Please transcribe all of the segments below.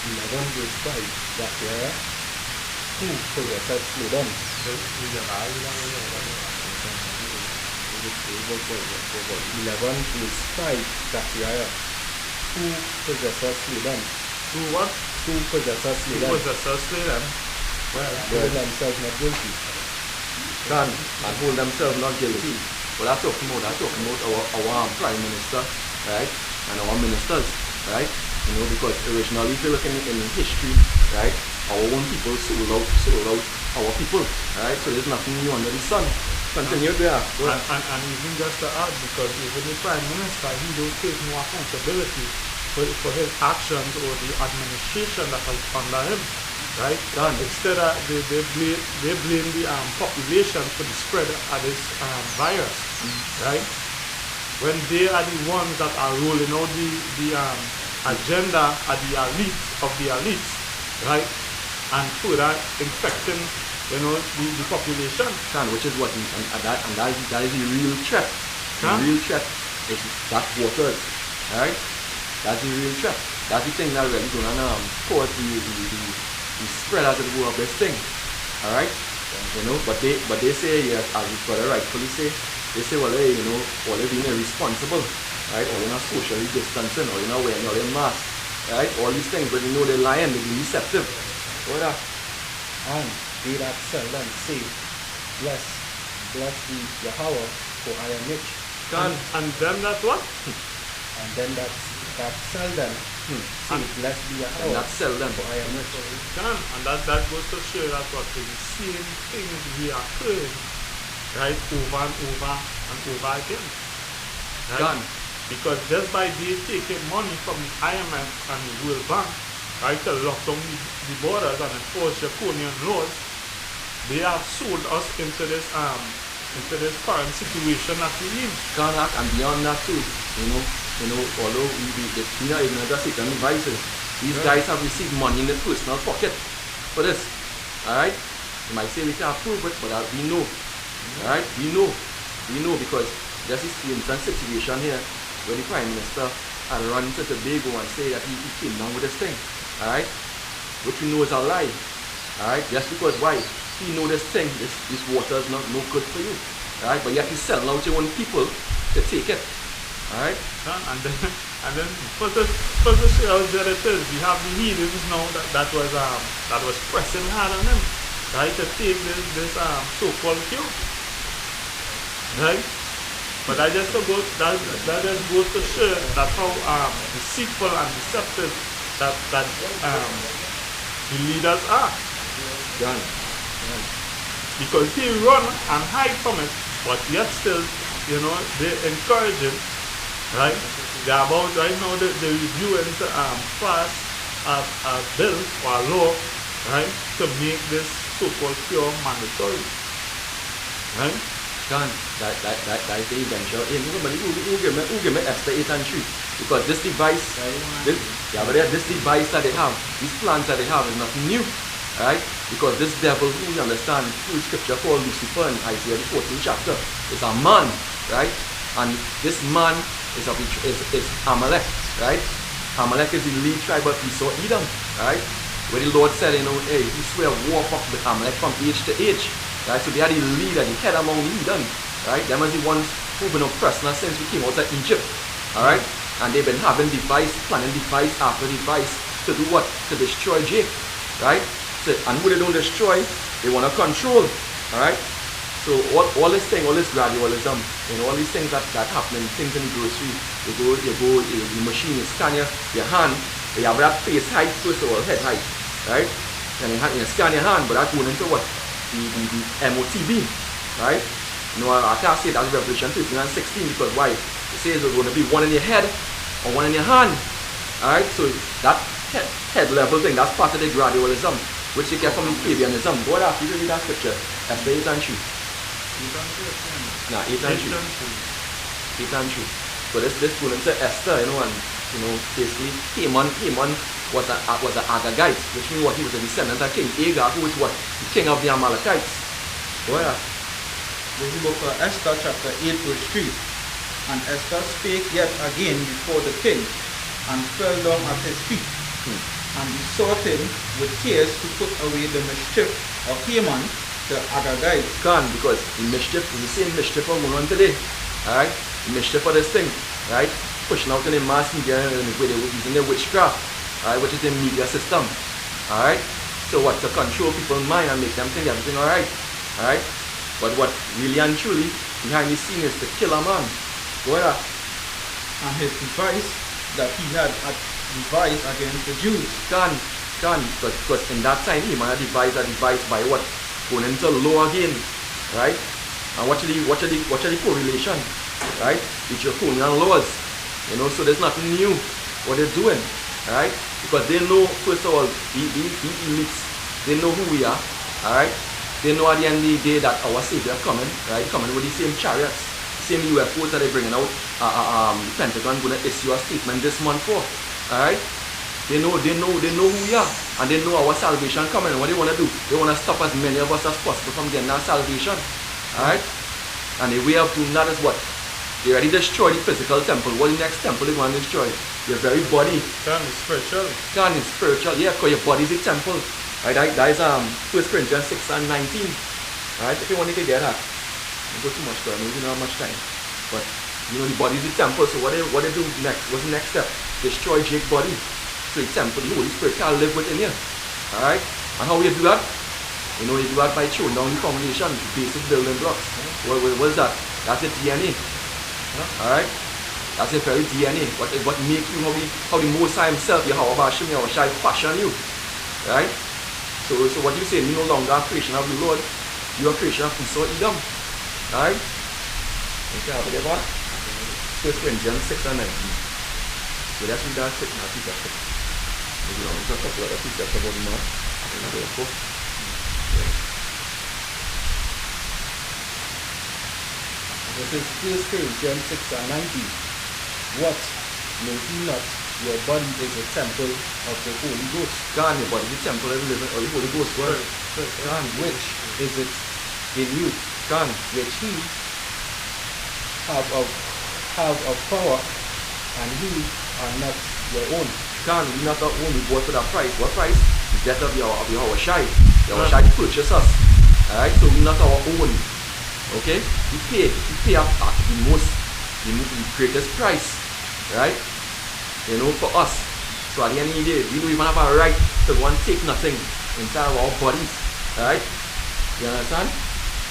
11 verse 5, Zechariah 2 possessed Sidon. 11 verse 5, Zechariah 2 possessed Sidon. Who what? 2 possessed Who Sidon. was associated them? Well, Hold themselves not guilty. Done. And hold themselves not guilty. But that's talking about our prime minister, right? And our ministers, right? You know, because originally if you look in history, right, our own people sold out our people, right? So there's nothing new under the sun. Continue there. and even just to add, because even the Prime Minister, he don't take no accountability for his actions or the administration that has under him, right? Done. Instead of they blame the population for the spread of this virus, right? When they are the ones that are rolling out the agenda of the elites, right? And further infecting, you know, the population. Which is what that is the real threat. The real threat is that water, right? That's the real threat. That's the thing that really gonna cause the spread as it go of this thing. Alright? You know, but they say, yes, as the brother rightfully say, they say, well, hey, you know, well, they're being irresponsible, right? Or you're not socially distancing, or you're not wearing all your mask, right? All these things, but you know they're lying, they're being deceptive. What that? And they that sell them say, bless be Yahweh, for I am rich. And them that what? And then that sell them say, bless be And Yahweh, not sell them. for I am rich. And that goes to show that what the same things we are doing, right, over and over and over again. Right? Done. Because just by they taking money from the IMF and the World Bank, right, to lock down the borders and enforce draconian laws, they have sold us into this current situation that we in. And beyond that too, you know, although we not even address it on devices, these guys have received money in their personal pocket for this. Alright? You might say we can't prove it, but we know. Alright? We know because there's this instance situation here where the Prime Minister had run into Tobago and say that he came down with this thing. Alright? Which we know is a lie. Alright? Just because why? He know this thing, this water is not no good for you. Alright? But yet he's selling out your own people to take it. Alright? And then for the show how good it is, we have the heathens now that was pressing hard on him, right, to take this so-called cure. Right? But that just goes to show that how deceitful and deceptive that the leaders are. Done. Because they run and hide from it, but yet still, you know, they encourage it, right? They're about right now they're reviewing to pass a bill or a law, right, to make this so-called cure mandatory. Right? Done. That is the eventual aim. Who give me Esther 8 and 3? Because this device, this device that they have, these plans that they have is nothing new. Right? Because this devil, who we understand through scripture called Lucifer in Isaiah the 14th chapter, is a man, right? And this man is Amalek, right? Amalek is the lead tribe of Esau Edom, right? Where the Lord said, you know, hey, he swear war with Amalek from age to age, right? So they are the leader, the head among the Edom, right? Them are the ones who've been oppressing us since we came out of Egypt, all right? And they've been having planning device after device to do what? To destroy Jake, right? And who they don't destroy, they want to control. Alright? So all this thing, all this gradualism, you know, all these things that happen, things in the grocery, the machine, you scan your hand, you have that face height first of all, head height, right? And you scan your hand, but that's going into what? The MOTB, right? You know, I can't say that's Revelation 15 and 16 because why? It says there's going to be one in your head or one in your hand. Alright? So that head level thing, that's part of the gradualism, which you get from the Fabianism. Go after you read that scripture. Esther 8 and 3. 8 and 3. 8 and 3. So this going into Esther, you know, and you know, basically Haman was an Agagite, which means what, he was a descendant of King Agag, who was what? The king of the Amalekites. Go ahead. This is book of Esther chapter 8 verse 3. And Esther spake yet again before the king, and fell down at his feet. and besought him with tears to put away the mischief of Haman the Agagite. Can't, because the mischief is the same mischief going on today. Alright? The mischief of this thing, right? Pushing out in the mass media and using the witchcraft, alright, which is the media system. Alright? So what, to control people's mind and make them think everything alright. Alright? But what really and truly behind the scene is to kill a man. Go ahead. And his device that he had devised against the Jews. Can't, because in that time he might have devised a device by what? Going into law again. Right? And watch the correlation. Right? With your colonial laws. You know, so there's nothing new what they're doing. Right? Because they know, first of all, the elites, they know who we are. Alright? They know at the end of the day that our Savior coming, right? Coming with the same chariots, same UFOs that they're bringing out. Pentagon going to issue a statement this month for. Alright? They know who we are, and they know our salvation coming. And what they want to do, they want to stop as many of us as possible from getting our salvation. Alright? And the way of doing that is what? They already destroyed the physical temple. What the next temple they want to destroy? Your very body. Can be spiritual. Can is spiritual, yeah, because your body is a temple. Right, that is 1 Corinthians 6 and 19. Alright, if you want to get that, don't go too much for it, we don't have much time. But you know the body is the temple, so what they do next? What's the next step? Destroy Jake's body. So the temple, the Holy Spirit can't live within you. Alright? And how you do that? You know, you do that by throwing down the foundation, the basic building blocks. What is that? That's your DNA. Alright? That's your very DNA. What make you how the Most High himself, Yahweh Bashim, Yahweh Shai fashion you. Right? So what you say, you no longer a creation of the Lord, you are a creation of Esau Edom. Alright? Okay, have it ever? 1 Corinthians 6 and 19. So let's read that quick now, piece of it. Maybe I'll just talk about the piece of it about the man. This is 1 Corinthians 6 and 19. What? Know ye not? Your body is a temple of the Holy Ghost. God, your body is a temple of the living of the Holy Ghost. Word. God, which is it in you? God, which he have of power, and ye are not your own. God, we not our own. We bought for that price. What price? The death of Yahweh Shai. Yahweh Shai purchased us. Alright, so we're not our own. Okay? We pay up at the greatest price. Right? You know, for us. So at the end of the day, we don't even have a right to go and take nothing inside of our bodies. Right? You understand?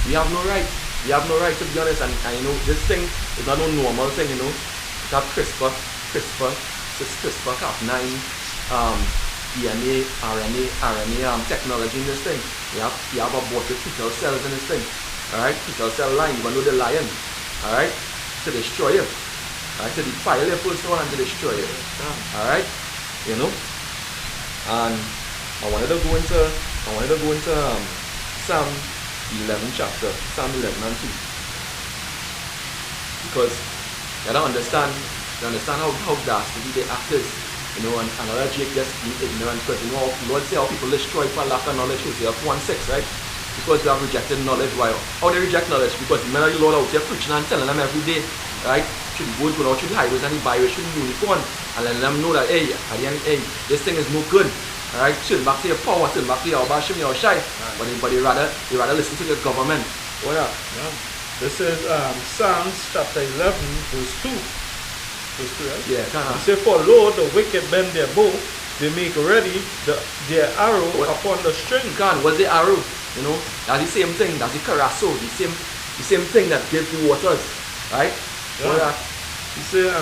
We have no right. We have no right, to be honest. And you know, this thing is not no normal thing, you know. It's have CRISPR Cas9, DNA, RNA technology in this thing. You have aborted fetal cells in this thing. Alright? Fetal cell line, you want to know the lion. Alright? To destroy it. Alright, to defile your first one and to destroy it. Alright? You know? And I wanted to go into Psalm 11 chapter, Psalm 11 and 2. Because you don't understand how dastardly the act is. You know, and another Jake just being ignorant, because you know Lord say how people destroy for lack of knowledge, Hosea 1:6, right? Because they have rejected knowledge. Why? How they reject knowledge? Because the men of the Lord out there preaching and telling them every day, right? Should go out to the highways and the byways, should be unicorn, and letting them know that hey, at the end, hey, this thing is no good. Alright, turn back to your power, turn back to your Bashim, your Shai. But they rather listen to the government. Oh yeah. This is Psalms chapter 11, verse 2. Verse 2, right? Yeah, It says, for lo, the wicked bend their bow, they make ready their arrow upon the string. What's the arrow? You know, that's the same thing, that's the carasso, the same thing that gives the waters. Right? Yeah. Yeah. He said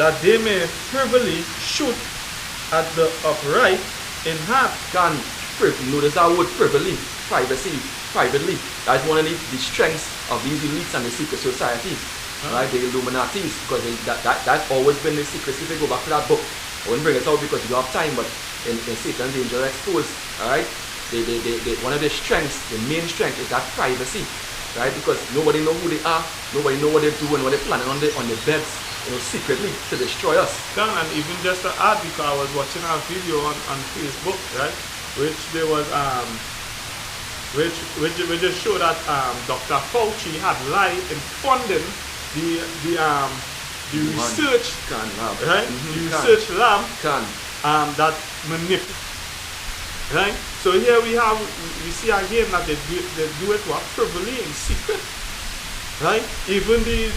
that they may privily shoot at the upright in heart. Notice our word privily, privacy, privately. That's one of the strengths of these elites and the secret societies. Right? The Illuminatis, because that's always been the secrecy. If you go back to that book, I wouldn't bring it out because you don't have time, but in Satan's Angel Exposed, alright? One of their strengths, the main strength is that privacy. Right? Because nobody know who they are, nobody know what they're doing, what they're planning on their beds, you know, secretly to destroy us. And even just to add, because I was watching a video on Facebook, right, which there was which just showed that Dr. Fauci had lied in funding the the One. research, Can lab. right? Mhm, The can. research lab Can. that manipulate. Right? So here we see again that they do it what privily in secret. Right? Even the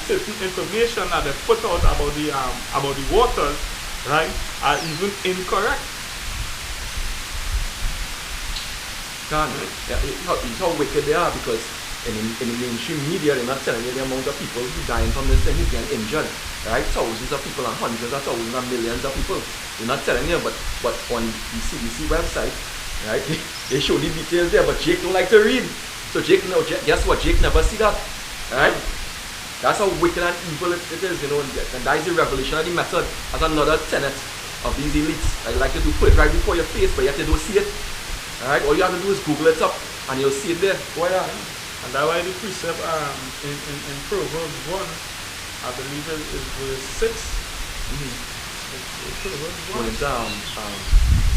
certain information that they put out about the waters, right, are even incorrect. Can. Yeah, it's how wicked they are, because in the mainstream media they're not telling you the amount of people who dying from this thing, who getting injured. Right? Thousands of people and hundreds of thousands and millions of people. They're not telling you, but on the CDC website, right, they show the details there, but Jake don't like to read. So guess what? Jake never see that. Right? That's how wicked and evil it is, you know, and that is the revolutionary method. That's another tenet of these elites. They like to put it right before your face, but yet you don't see it. Alright? All you have to do is Google it up and you'll see it there. Why not? And that's why the precept in Proverbs 1, I believe it is verse 6. Proverbs 1. When it's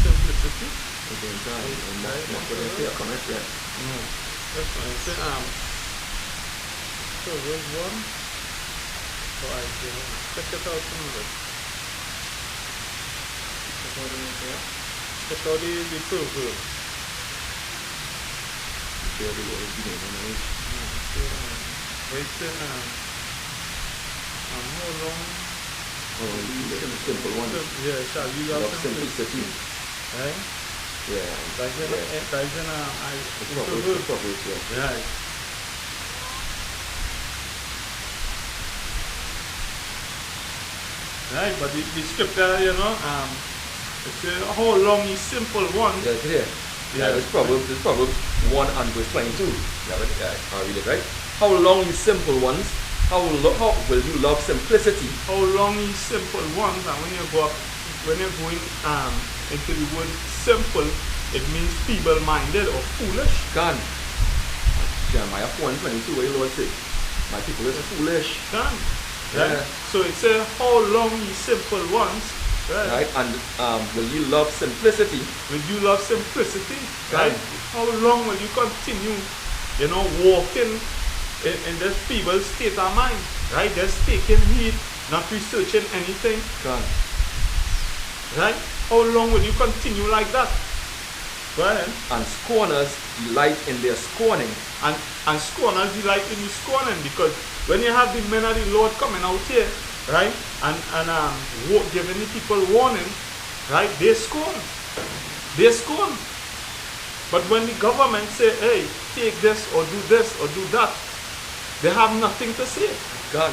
Simplicity. comment there. That's why it's Proverbs 1. So I check it out from there. Check out the Proverbs. Share the word of the name. Right there, how long? Simple one. Yeah, shall you love Love simplicity? simplicity. Right? Yeah. That's in Proverbs, yeah. Right. Right, but the scripture, you know, it's how long is simple one. Yeah, it's here. Yeah, it's Proverbs 1 and verse 22. Yeah, I'll read it, right? How long, you simple ones, how will you love simplicity? How long is simple ones, and when you're going into the word simple, it means feeble-minded or foolish. Can. Jeremiah 4 and 22, where the Lord say, my people is foolish. Can. Right? Yeah. So it says, how long ye simple ones, right? And will you love simplicity? Will you love simplicity? Right. Right? How long will you continue, you know, walking in this feeble state of mind? Right? Just taking heed, not researching anything. Can. Right? How long will you continue like that? Go ahead. And scorners delight in their scorning. And scorners delight in the scorning, because when you have the men of the Lord coming out here, right, and giving the people warning, right, they scorn. They scorn. But when the government say, hey, take this or do that, they have nothing to say. Gone.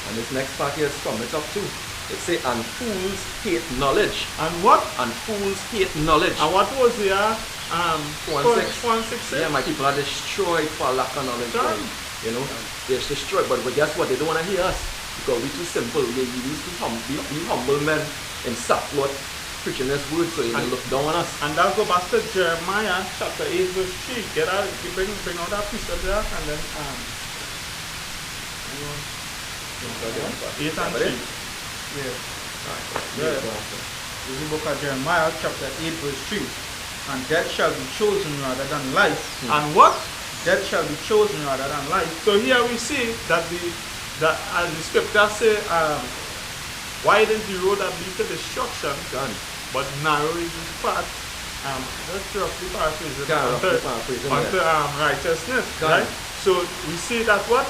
And this next part here is from it up too. It say, and fools hate knowledge. And what? And fools hate knowledge. And what was there? 1:6. Yeah, my people are destroyed for lack of knowledge. Done. You know, they're destroyed. But guess what? They don't want to hear us because we're too simple. We used to be humble men in sackcloth preaching this word, so they look down on us. And that go back to Jeremiah chapter 8 verse 3. Get out, you bring out that piece of there, and then 8 and 3. Yeah. Yeah. This is the book of Jeremiah, chapter 8, verse 3. And death shall be chosen rather than life. And what? Death shall be chosen rather than life. So here we see that as the scripture say, wide is the road that leads to destruction, Gone. but narrow is the path. Let's roughly paraphrase it. Unto righteousness. Gone. Right? So we see that what?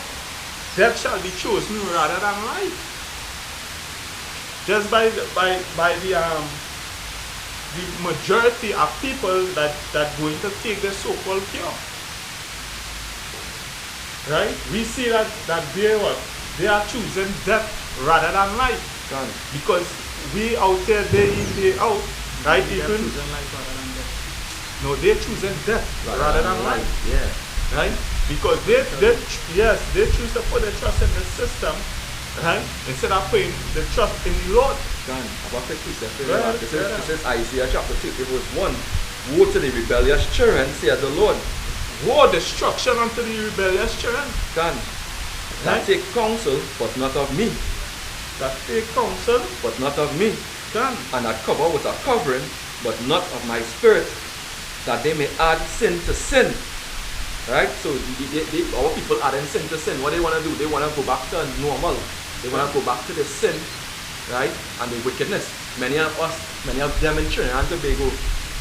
Death shall be chosen rather than life. Just by the majority of people that going to take the so-called cure. Right? We see that they are choosing death rather than life. Gone. Because we out there day in, day out, right? They are Even choosing life rather than death. no, they're choosing death rather than life. Yeah. Right? Because they choose to put their trust in the system, right? Instead of putting the trust in the Lord. Gone. About 50 seconds. Right, It says Isaiah chapter 2, verse 1. Woe to the rebellious children, saith the Lord. Woe, destruction unto the rebellious children. Gone. That take counsel, but not of me. That take counsel, But not of me. done. And I cover with a covering, but not of my spirit, that they may add sin to sin, Right? So our people adding sin to sin. What they want to do? They want to go back to normal. They want to go back to the sin, right? And the wickedness. Many of them in Trinidad and Tobago,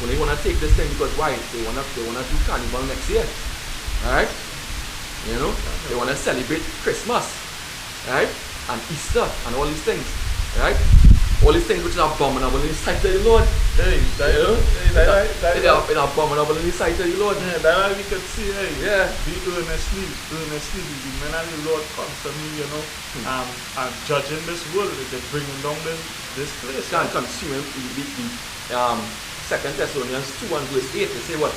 when they want to take this thing, because why? They want to do carnival next year, right? You know, they want to celebrate Christmas, right? And Easter and all these things, right? All these things which are abominable in the sight of the Lord. Hey, They are abominable in the sight of the Lord. yeah, that's why we could see, hey, Yeah. be earnestly, the men of the Lord constantly, and judging this world, they're bringing down this place. Can't consume the 2 Thessalonians 2 and verse 8. They say what?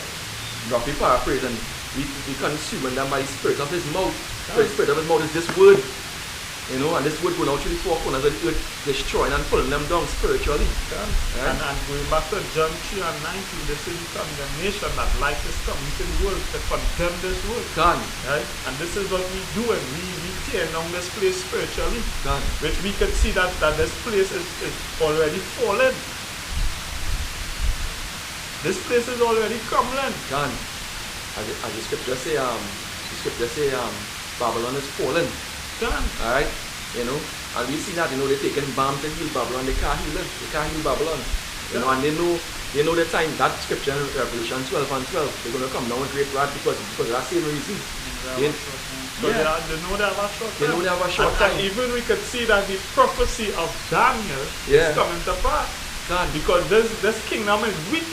Roughly paraphrase, and we consume them by the spirit of his mouth. The spirit of his mouth is this word. You know, and this word going out through the four corners of the earth, destroying and pulling them down spiritually. Yeah. And going back to John 3 and 19, they say the condemnation that light is coming to the world to condemn this world. Right? And this is what we do, and we tear down this place spiritually. Which we could see that this place is already fallen. This place is already crumbling. As the scripture say, Babylon is fallen. Alright, you know, and we see that, you know, they're taking balm to heal Babylon, they can't heal it, they can't heal Babylon. You know, and they know the time, that scripture in Revelation 12 and 12, they're going to come down with great wrath because of that same reason. They know they have a short time. They know they have a short time. And even we could see that the prophecy of Daniel is coming to pass. Because this kingdom is weak.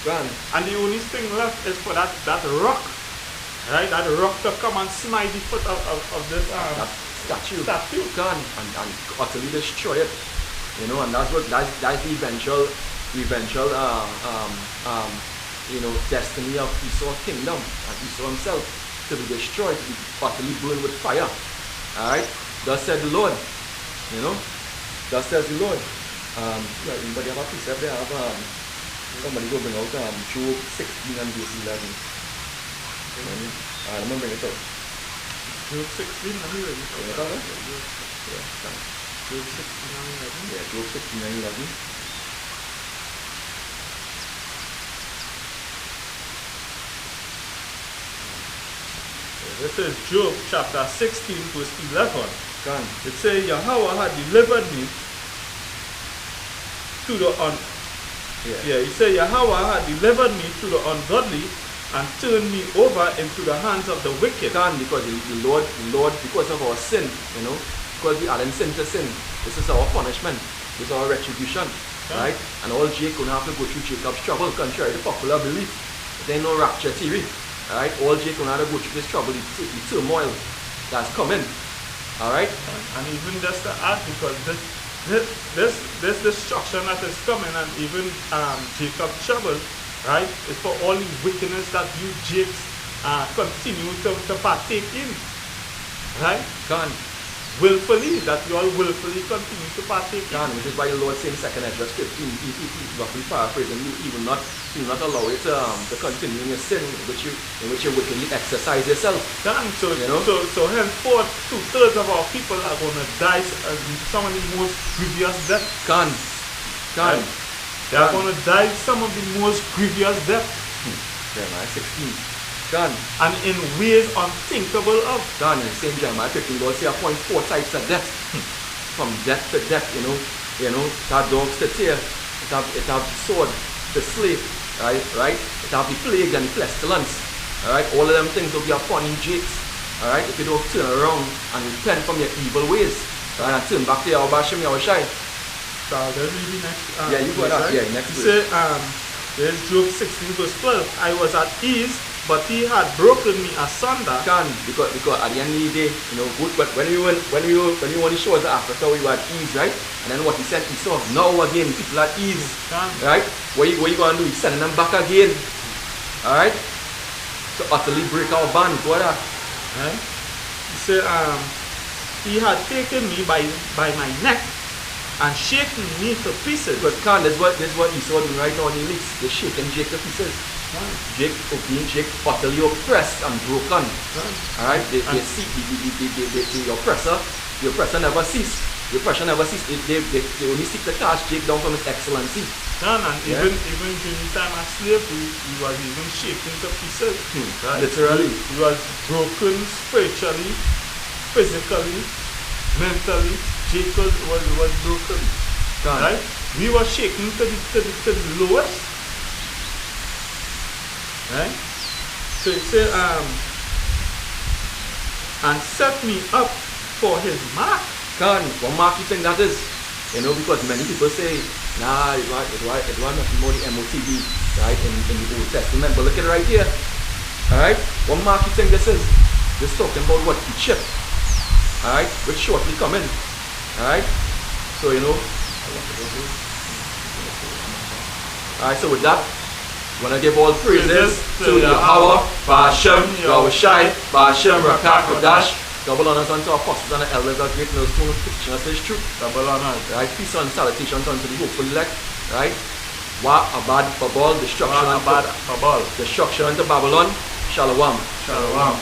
And the only thing left is for that rock. Right, that rock to come and smite the foot of this that statue. And utterly destroy it. You know, and that's the eventual destiny of Esau's kingdom and Esau himself, to be destroyed, to be utterly burned with fire. Alright? Thus said the Lord. You know? Thus says the Lord. Anybody have a precept there? Somebody go bring out Job 16 and verse 11. Let me bring it up. Job 16, let me read it. Job 16 and 11. Yeah, Job 16 and 11. This is Job chapter 16 verse 11. It says, Yahweh had delivered me to the it says, Yahweh had delivered me to the ungodly and turned me over into the hands of the wicked. Because the Lord, because of our sin, you know, because we added sin to sin, this is our punishment, this is our retribution, right? And all Jacob have to go through Jacob's trouble, contrary to popular belief. There ain't no rapture theory, right? All Jacob have to go through this trouble, the turmoil that's coming, all right? And even just to add, because this destruction that is coming, and even Jacob's trouble, right, is for all the wickedness that you Jakes continue to partake in, right? Willfully, that you all willfully continue to partake in. Which is why the Lord said in 2 Ezra 15, roughly paraphrasing, he will not allow it to continue in your sin, in which you wickedly exercise yourself. So, you know? so henceforth, 2/3 of our people are going to die some of the most grievous death. Right? They are going to die some of the most grievous death. Jeremiah 16. And in ways unthinkable of. In the same Jeremiah 15, Lord say appoint 4 types of death. From death to death, you know, it have dogs to tear, it have sword to slay, right? It have the plague and the pestilence. Alright, all of them things will be upon you, Jakes. Alright, if you don't turn around and repent from your evil ways, and turn back to your Bashim Yahushai. So let's read the next. You go ahead. Yeah, next verse. Say, there's Job 16 verse 12. I was at ease, but he had broken me asunder. Because at the end of the day, you know, but when we went to shores of Africa, we were at ease, right? And then what he sent Esau, now again people at ease, right? What you going to do? He's sending them back again, all right? To utterly break our band, what that? Right? He said, he had taken me by my neck and shaking me to pieces. But this is what Esau doing right now in the mix. They're shaking Jake to pieces. Jake utterly oppressed and broken. Alright? The oppressor never cease. Repression never cease. They only seek to cast Jake down from his excellency. And Yeah. even during the time as slave, he was even shaken to pieces. Right? Literally. He was broken spiritually, physically, mentally. Jake was broken. Gone. Right? We were shaken to the lowest. Right? So it said, and set me up for his mark. Gone. What mark you think that is? You know, because many people say, nah, it was nothing more the MOTB, right, in the Old Testament. But look at it right here. Alright? What mark you think this is? This talking about what? The chip. Alright? Which shortly coming. Alright? So, you know. Alright, so with that, when I give all praises to Yahweh, Ba'ashem, Yahushai, Ba'ashem, Rakak, Kodash, double honors unto our apostles and the elders, our great millstone of teaching us this truth. Double honors. Right? Peace and salutations unto the hopeful elect. Right? Wa abad babal, destruction Abad unto Babal. destruction unto Babylon. Shalom. Shalom.